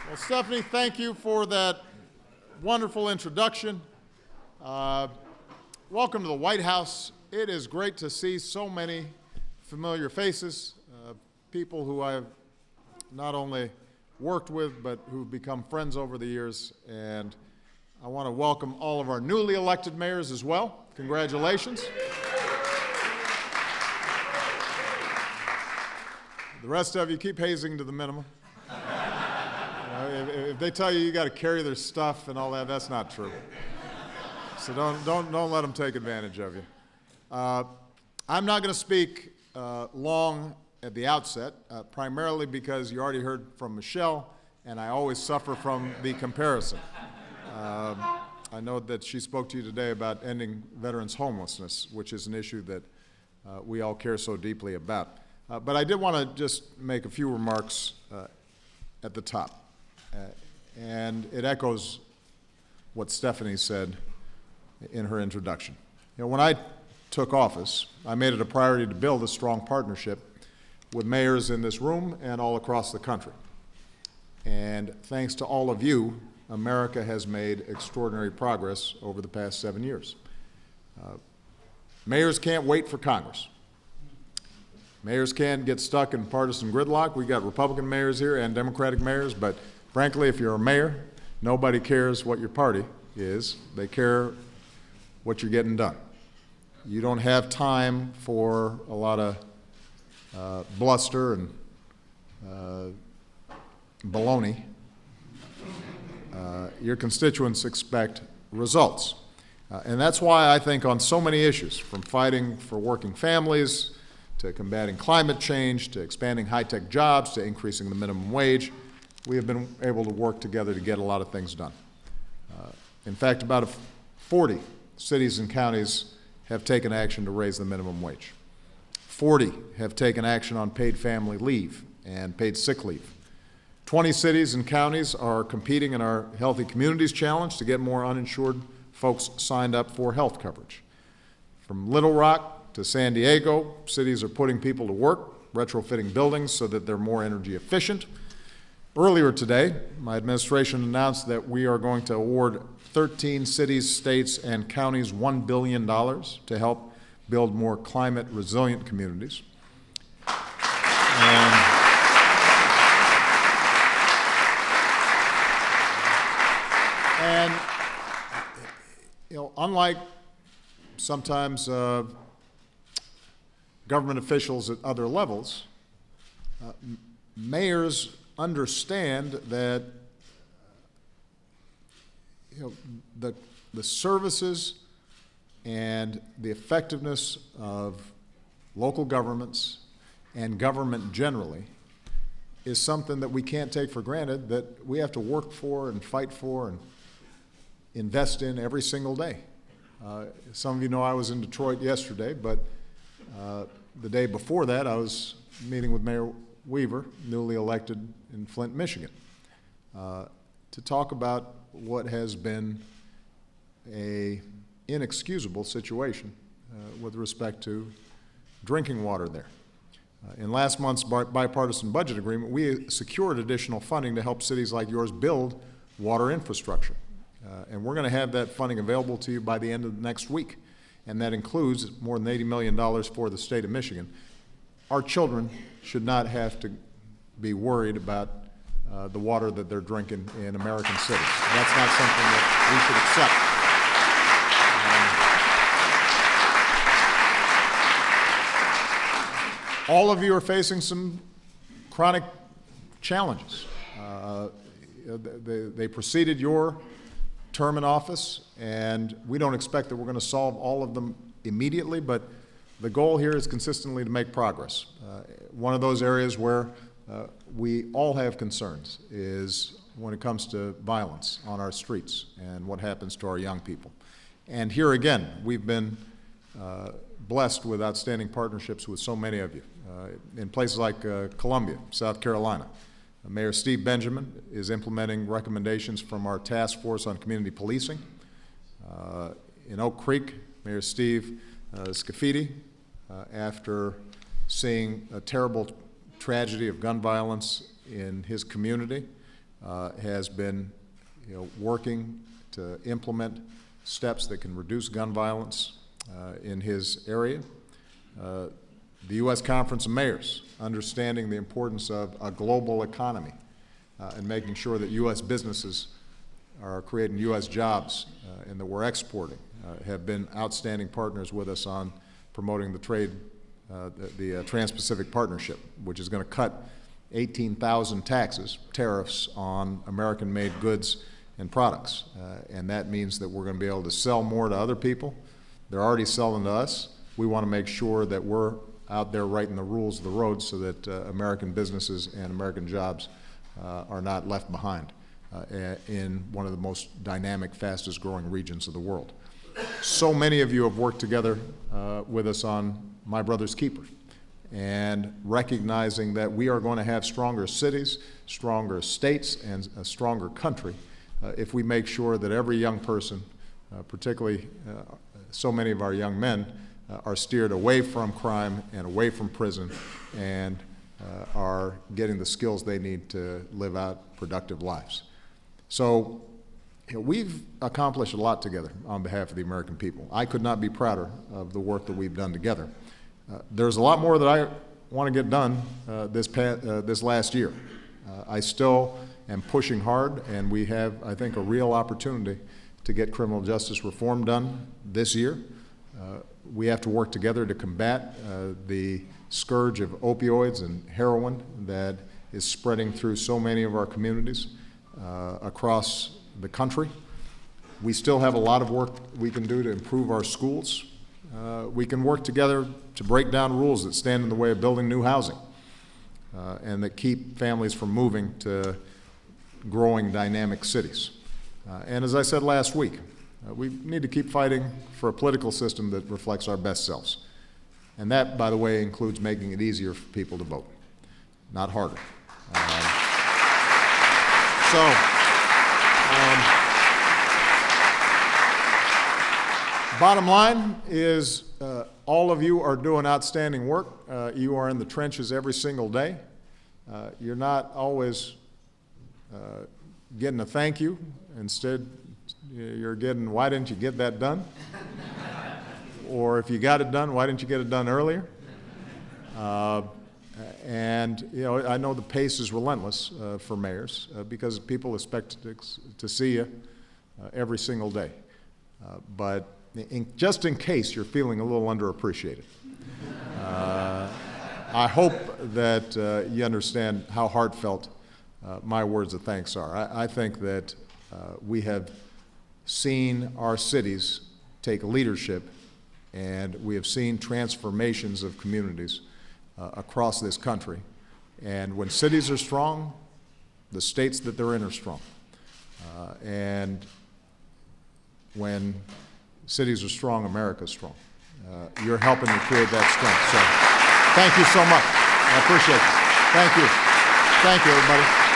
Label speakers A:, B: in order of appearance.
A: Well, Stephanie, thank you for that wonderful introduction. Welcome to the White House. It is great to see so many familiar faces, people who I've not only worked with, but who've become friends over the years. And I want to welcome all of our newly elected mayors as well. Congratulations. The rest of you, keep hazing to the minimum. If they tell you you got to carry their stuff and all that, that's not true. So don't let them take advantage of you. I'm not going to speak long at the outset, primarily because you already heard from Michelle, and I always suffer from the comparison. I know that she spoke to you today about ending veterans' homelessness, which is an issue that we all care so deeply about. But I did want to just make a few remarks at the top. And it echoes what Stephanie said in her introduction. You know, when I took office, I made it a priority to build a strong partnership with mayors in this room and all across the country. And thanks to all of you, America has made extraordinary progress over the past 7 years. Mayors can't wait for Congress. Mayors can't get stuck in partisan gridlock. We got Republican mayors here and Democratic mayors, but frankly, if you're a mayor, nobody cares what your party is. They care what you're getting done. You don't have time for a lot of bluster and baloney. Your constituents expect results. And that's why I think on so many issues, from fighting for working families, to combating climate change, to expanding high-tech jobs, to increasing the minimum wage, we have been able to work together to get a lot of things done. In fact, about 40 cities and counties have taken action to raise the minimum wage. 40 have taken action on paid family leave and paid sick leave. 20 cities and counties are competing in our Healthy Communities Challenge to get more uninsured folks signed up for health coverage. From Little Rock to San Diego, cities are putting people to work, retrofitting buildings so that they're more energy efficient. Earlier today, my administration announced that we are going to award 13 cities, states, and counties $1 billion to help build more climate-resilient communities. And you know, unlike sometimes government officials at other levels, mayors understand that the services and the effectiveness of local governments and government generally is something that we can't take for granted, that we have to work for and fight for and invest in every single day. Some of you know I was in Detroit yesterday, but the day before that I was meeting with Mayor Weaver, newly elected in Flint, Michigan, to talk about what has been an inexcusable situation with respect to drinking water there. In last month's bipartisan budget agreement, we secured additional funding to help cities like yours build water infrastructure. And we're going to have that funding available to you by the end of next week. And that includes more than $80 million for the state of Michigan. Our children should not have to be worried about the water that they're drinking in American cities. That's not something that we should accept. All of you are facing some chronic challenges. They preceded your term in office, and we don't expect that we're going to solve all of them immediately, but the goal here is consistently to make progress. One of those areas where we all have concerns is when it comes to violence on our streets and what happens to our young people. And here again, we've been blessed with outstanding partnerships with so many of you. In places like Columbia, South Carolina, Mayor Steve Benjamin is implementing recommendations from our task force on community policing. In Oak Creek, Mayor Steve Scafidi, after seeing a terrible tragedy of gun violence in his community, has been, working to implement steps that can reduce gun violence in his area. The U.S. Conference of Mayors, understanding the importance of a global economy and making sure that U.S. businesses are creating U.S. jobs and that we're exporting, have been outstanding partners with us on promoting the trade, the Trans-Pacific Partnership, which is going to cut 18,000 tariffs on American-made goods and products. And that means that we're going to be able to sell more to other people. They're already selling to us. We want to make sure that we're out there writing the rules of the road so that American businesses and American jobs are not left behind in one of the most dynamic, fastest growing regions of the world. So many of you have worked together with us on My Brother's Keeper, and recognizing that we are going to have stronger cities, stronger states, and a stronger country if we make sure that every young person, particularly so many of our young men, are steered away from crime and away from prison and are getting the skills they need to live out productive lives. So we've accomplished a lot together on behalf of the American people. I could not be prouder of the work that we've done together. There's a lot more that I want to get done this last year. I still am pushing hard, and we have, I think, a real opportunity to get criminal justice reform done this year. We have to work together to combat the scourge of opioids and heroin that is spreading through so many of our communities across the country. We still have a lot of work we can do to improve our schools. We can work together to break down rules that stand in the way of building new housing and that keep families from moving to growing dynamic cities. And as I said last week, we need to keep fighting for a political system that reflects our best selves. And that, by the way, includes making it easier for people to vote, not harder. Bottom line is all of you are doing outstanding work. You are in the trenches every single day. You're not always getting a thank you. Instead, you're getting, why didn't you get that done? Or if you got it done, why didn't you get it done earlier? And I know the pace is relentless for mayors because people expect to see you every single day. But just in case you're feeling a little underappreciated, I hope that you understand how heartfelt my words of thanks are. I think that we have seen our cities take leadership, and we have seen transformations of communities across this country. And when cities are strong, the states that they're in are strong. And when cities are strong, America's strong. You're helping to create that strength. So thank you so much. I appreciate it. Thank you. Thank you, everybody.